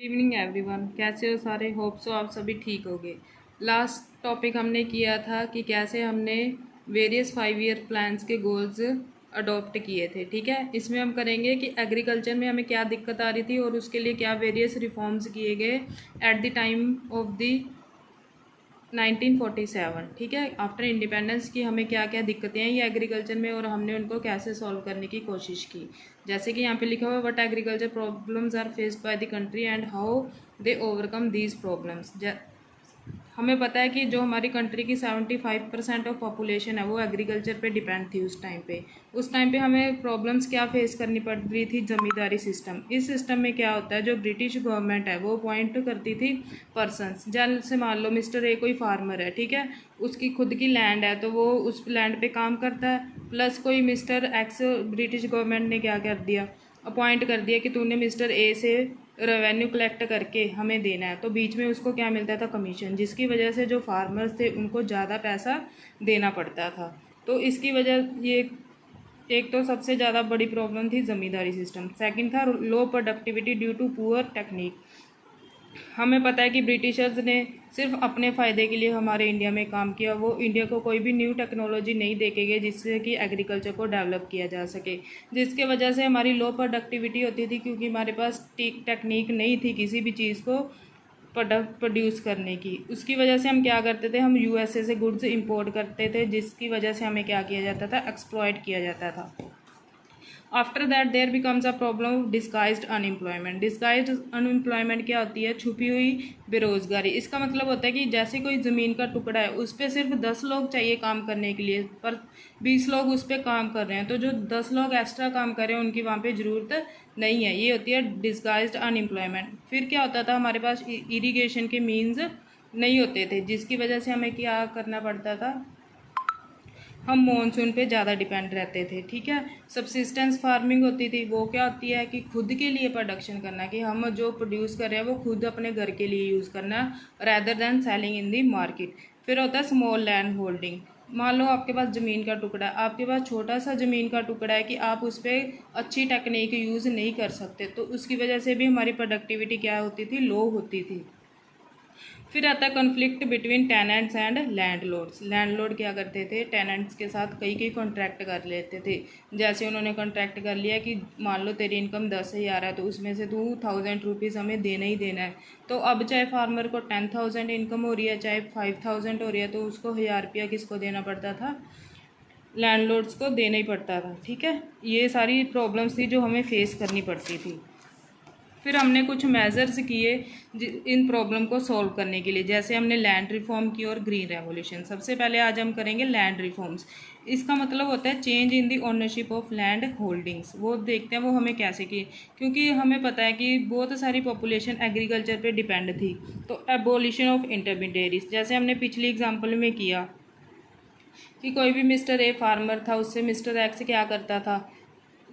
Evening everyone, कैसे हो सारे। होप सो आप सभी ठीक होगे। लास्ट टॉपिक हमने किया था कि कैसे हमने वेरियस 5 ईयर प्लान्स के गोल्स अडॉप्ट किए थे। ठीक है, इसमें हम करेंगे कि एग्रीकल्चर में हमें क्या दिक्कत आ रही थी और उसके लिए क्या वेरियस रिफॉर्म्स किए गए at the time of the 1947। ठीक है, आफ्टर इंडिपेंडेंस की हमें क्या क्या दिक्कतें हैं ये एग्रीकल्चर में और हमने उनको कैसे सॉल्व करने की कोशिश की। जैसे कि यहाँ पे लिखा हुआ है, what agriculture problems are faced by the country and how they overcome these problems. हमें पता है कि जो हमारी कंट्री की 75% ऑफ पॉपुलेशन है वो एग्रीकल्चर पे डिपेंड थी उस टाइम पे हमें प्रॉब्लम्स क्या फेस करनी पड़ रही थी। जमींदारी सिस्टम। इस सिस्टम में क्या होता है, जो ब्रिटिश गवर्नमेंट है वो अपॉइंट करती थी पर्सनस। जैसे मान लो मिस्टर ए कोई फार्मर है, ठीक है, उसकी खुद की लैंड है तो वो उस लैंड पे काम करता है। प्लस कोई मिस्टर एक्स ब्रिटिश गवर्नमेंट ने क्या कर दिया, अपॉइंट कर दिया कि तूने मिस्टर ए से रेवेन्यू कलेक्ट करके हमें देना है, तो बीच में उसको क्या मिलता था, कमीशन, जिसकी वजह से जो फार्मर्स थे उनको ज़्यादा पैसा देना पड़ता था। तो इसकी वजह ये एक तो सबसे ज़्यादा बड़ी प्रॉब्लम थी ज़मींदारी सिस्टम। सेकंड था low productivity due to poor technique. हमें पता है कि ब्रिटिशर्स ने सिर्फ अपने फ़ायदे के लिए हमारे इंडिया में काम किया। वो इंडिया को कोई भी न्यू टेक्नोलॉजी नहीं दे के गए जिससे कि एग्रीकल्चर को डेवलप किया जा सके, जिसके वजह से हमारी लो प्रोडक्टिविटी होती थी, क्योंकि हमारे पास टेक्निक नहीं थी किसी भी चीज़ को प्रोड्यूस करने की। उसकी वजह से हम क्या करते थे, हम यूएसए से गुड्स इंपोर्ट करते थे, जिसकी वजह से हमें क्या किया जाता था, एक्सप्लॉइट किया जाता था। After that there becomes a problem of disguised unemployment. Disguised unemployment क्या होती है, छुपी हुई बेरोजगारी। इसका मतलब होता है कि जैसे कोई ज़मीन का टुकड़ा है, उस पर सिर्फ 10 लोग चाहिए काम करने के लिए, पर 20 लोग उस पर काम कर रहे हैं, तो जो 10 लोग एक्स्ट्रा काम कर रहे हैं उनकी वहाँ पे ज़रूरत नहीं है। ये होती है डिस्गाइज्ड अनएम्प्लॉयमेंट। फिर क्या होता था, हमारे पास इरीगेशन के मीन्स नहीं होते थे, जिसकी वजह से हमें क्या करना पड़ता था, हम मॉनसून पे ज़्यादा डिपेंड रहते थे। ठीक है, सब्सिस्टेंस फार्मिंग होती थी। वो क्या होती है कि खुद के लिए प्रोडक्शन करना, कि हम जो प्रोड्यूस कर रहे हैं वो खुद अपने घर के लिए यूज़ करना, रैदर दैन सेलिंग इन दी मार्केट। फिर होता है स्मॉल लैंड होल्डिंग। मान लो आपके पास ज़मीन का टुकड़ा है, आपके पास छोटा सा ज़मीन का टुकड़ा है कि आप उस पर अच्छी टेक्निक यूज़ नहीं कर सकते, तो उसकी वजह से भी हमारी प्रोडक्टिविटी क्या होती थी, लो होती थी। फिर आता है conflict between tenants and landlords. Landlord क्या करते थे, टेनेंट्स के साथ कई कॉन्ट्रैक्ट कर लेते थे। जैसे उन्होंने कॉन्ट्रैक्ट कर लिया कि मान लो तेरी इनकम 10,000 है, तो उसमें से तू 1000 रुपीज़ हमें देना ही देना है। तो अब चाहे फार्मर को 10,000 इनकम हो रही है, चाहे 5,000 हो रही है, तो उसको 1000 रुपया किसको देना पड़ता था, लैंडलॉर्ड्स को देना ही पड़ता था। ठीक है, ये सारी प्रॉब्लम्स थी जो हमें फेस करनी पड़ती थी। फिर हमने कुछ मेजर्स किए इन प्रॉब्लम को सॉल्व करने के लिए। जैसे हमने लैंड रिफॉर्म की और ग्रीन रेवोल्यूशन। सबसे पहले आज हम करेंगे लैंड रिफॉर्म्स। इसका मतलब होता है change in the ownership of land holdings. वो देखते हैं वो हमें कैसे की, क्योंकि हमें पता है कि बहुत सारी पॉपुलेशन एग्रीकल्चर पे डिपेंड थी। तो एबोलिशन ऑफ इंटरमीडिएरीज, जैसे हमने पिछली एग्जाम्पल में किया कि कोई भी मिस्टर ए फार्मर था, उससे मिस्टर एक्स क्या करता था,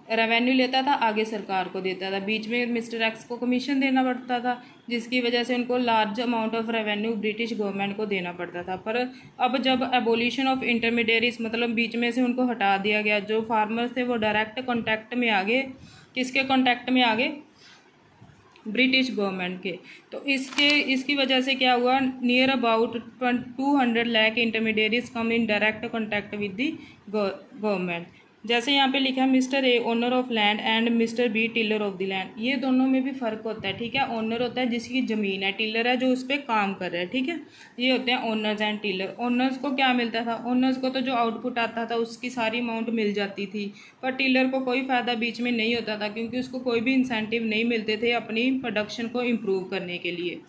रेवेन्यू लेता था, आगे सरकार को देता था, बीच में मिस्टर एक्स को कमीशन देना पड़ता था, जिसकी वजह से उनको large amount of revenue British government को देना पड़ता था। पर अब जब एबोलिशन ऑफ इंटरमीडिएरीज, मतलब बीच में से उनको हटा दिया गया, जो फार्मर्स थे वो डायरेक्ट कॉन्टैक्ट में आ गए, किसके कॉन्टैक्ट में आ गए, ब्रिटिश गवर्नमेंट के। तो इसकी वजह से क्या हुआ, near about 200 lakh intermediaries come in direct contact with the government. जैसे यहाँ पे लिखा है mister A owner of land and mister B tiller of the land. ये दोनों में भी फ़र्क होता है। ठीक है, ओनर होता है जिसकी ज़मीन है, टिलर है जो उस पर काम कर रहा है। ठीक है, ये होते हैं ओनर्स एंड टिलर। ओनर्स को क्या मिलता था, ओनर्स को तो जो आउटपुट आता था उसकी सारी अमाउंट मिल जाती थी, पर टिलर को कोई फ़ायदा बीच में नहीं होता था, क्योंकि उसको कोई भी इंसेंटिव नहीं मिलते थे अपनी प्रोडक्शन को इम्प्रूव करने के लिए।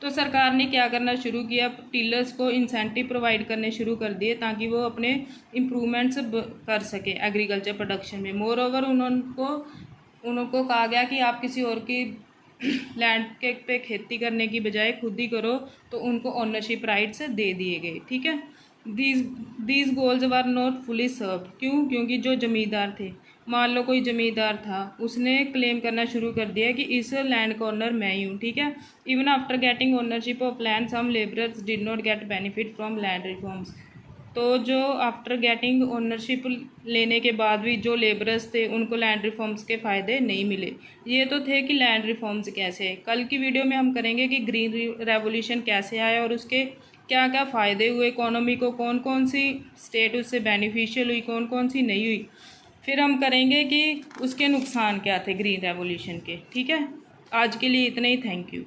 तो सरकार ने क्या करना शुरू किया, टीलर्स को इंसेंटिव प्रोवाइड करने शुरू कर दिए ताकि वो अपने इम्प्रूवमेंट्स कर सके एग्रीकल्चर प्रोडक्शन में। मोर ओवर उनको कहा गया कि आप किसी और की लैंड के पे खेती करने की बजाय खुद ही करो, तो उनको ओनरशिप राइट्स दे दिए गए। ठीक है, these goals were not fully served. क्यों, क्योंकि जो जमींदार थे, मान लो कोई जमींदार था, उसने क्लेम करना शुरू कर दिया कि इस लैंड का ओनर मैं ही हूँ। ठीक है, even after getting ownership of land some labourers did not get benefit from land reforms. तो जो आफ्टर गेटिंग ओनरशिप लेने के बाद भी जो लेबरर्स थे उनको लैंड रिफॉर्म्स के फ़ायदे नहीं मिले। ये तो थे कि लैंड रिफॉर्म्स कैसे। कल की वीडियो में हम करेंगे कि ग्रीन रेवोल्यूशन कैसे आया और उसके क्या क्या फ़ायदे हुए, इकोनॉमी को कौन कौन सी स्टेट उससे बेनिफिशियल हुई, कौन कौन सी नहीं हुई। फिर हम करेंगे कि उसके नुकसान क्या थे ग्रीन रेवोल्यूशन के। ठीक है, आज के लिए इतना ही। Thank you.